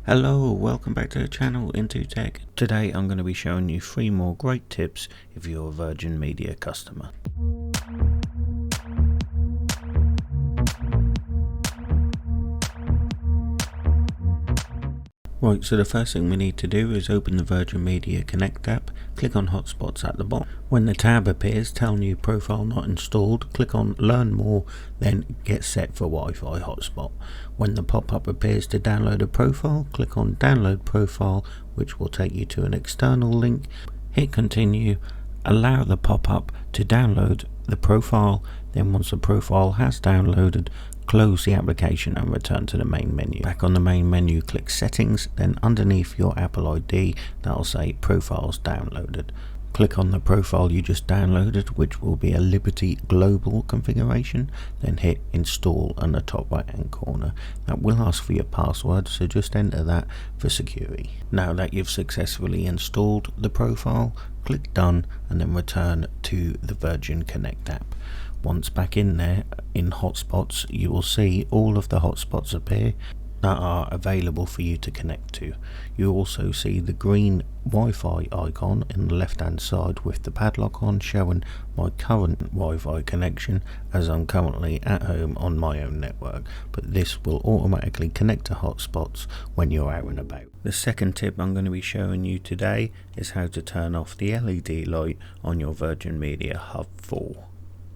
Hello, welcome back to the channel Into Tech. Today I'm going to be showing you 3 more great tips if you're a Virgin Media customer. Right, so the first thing we need to do is open the Virgin Media Connect app, click on Hotspots at the bottom. When the tab appears telling you profile not installed, click on Learn More, then Get Set for Wi-Fi Hotspot. When the pop-up appears to download a profile, click on Download Profile, which will take you to an external link. Hit Continue, allow the pop-up to download the profile, then once the profile has downloaded, close the application and return to the main menu. Back on the main menu, click Settings, then underneath your Apple ID that'll say Profiles Downloaded. Click on the profile you just downloaded, which will be a Liberty Global configuration, then hit Install on the top right hand corner. That will ask for your password, so just enter that for security. Now that you've successfully installed the profile, click Done and then return to the Virgin Connect app. Once back in there, in hotspots, you will see all of the hotspots appear that are available for you to connect to. You also see the green Wi-Fi icon in the left hand side with the padlock on, showing my current Wi-Fi connection as I'm currently at home on my own network, but this will automatically connect to hotspots when you're out and about. The second tip I'm going to be showing you today is how to turn off the LED light on your Virgin Media Hub 4.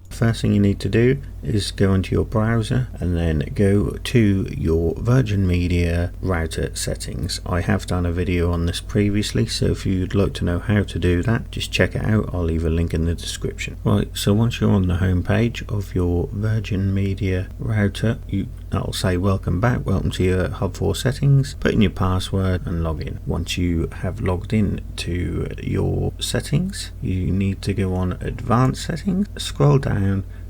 First thing you need to do is go into your browser and then go to your Virgin Media router settings. I have done a video on this previously, so if you'd like to know how to do that, just check it out. I'll leave a link in the description. Right, so once you're on the home page of your Virgin Media router, that'll say welcome back, welcome to your Hub 4 settings. Put in your password and log in. Once you have logged in to your settings, you need to go on advanced settings, scroll down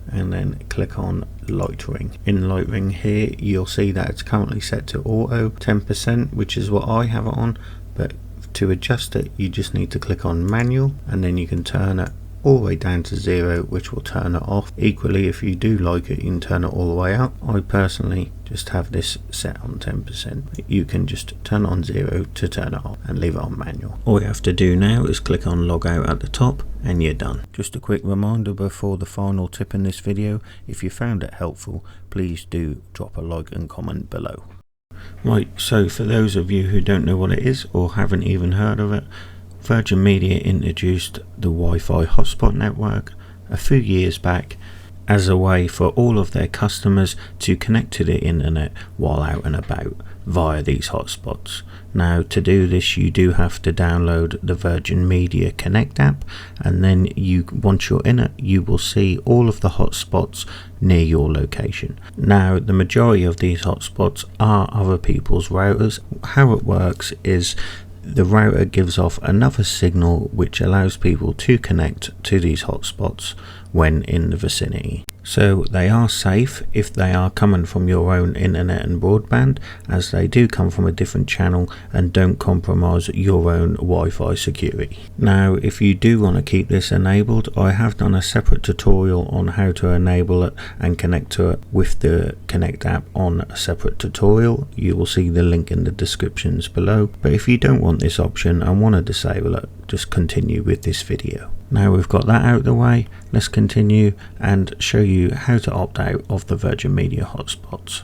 and then click on light ring. In light ring here you'll see that it's currently set to auto 10%, which is what I have it on, but to adjust it you just need to click on manual and then you can turn it all the way down to 0, which will turn it off. Equally, if you do like it, you can turn it all the way up. I personally just have this set on 10%. You can just turn it on 0 to turn it off and leave it on manual. All you have to do now is click on log out at the top and you're done. Just a quick reminder before the final tip in this video, if you found it helpful, please do drop a like and comment below. Right, so for those of you who don't know what it is or haven't even heard of it, Virgin Media introduced the Wi-Fi hotspot network a few years back as a way for all of their customers to connect to the internet while out and about via these hotspots. Now to do this you do have to download the Virgin Media Connect app, and then once you're in it you will see all of the hotspots near your location. Now the majority of these hotspots are other people's routers. How it works is the router gives off another signal which allows people to connect to these hotspots when in the vicinity. So they are safe if they are coming from your own internet and broadband, as they do come from a different channel and don't compromise your own Wi-Fi security. Now if you do want to keep this enabled, I have done a separate tutorial on how to enable it and connect to it with the Connect app on a separate tutorial. You will see the link in the descriptions below, but if you don't want this option and want to disable it, just continue with this video. Now we've got that out of the way, let's continue and show you how to opt out of the Virgin Media hotspots.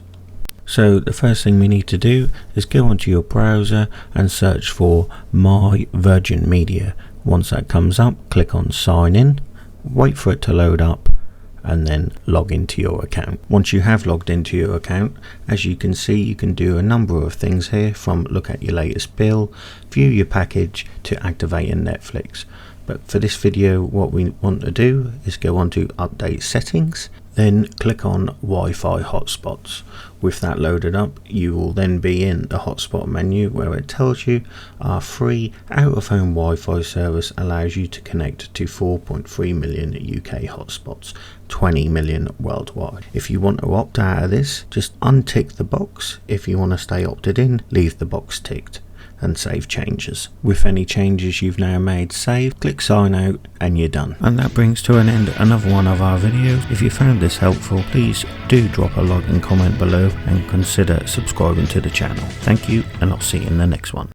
So the first thing we need to do is go onto your browser and search for My Virgin Media. Once that comes up, click on Sign In, wait for it to load up and then log into your account. Once you have logged into your account, as you can see, you can do a number of things here, from look at your latest bill, view your package, to activating Netflix. But for this video what we want to do is go on to update settings, then click on Wi-Fi hotspots. With that loaded up, you will then be in the hotspot menu where it tells you our free out-of-home Wi-Fi service allows you to connect to 4.3 million UK hotspots, 20 million worldwide. If you want to opt out of this, just untick the box. If you want to stay opted in, leave the box ticked. and save changes. With any changes you've now made saved, click sign out and you're done. And that brings to an end another one of our videos. If you found this helpful, please do drop a like and comment below and consider subscribing to the channel. Thank you, and I'll see you in the next one.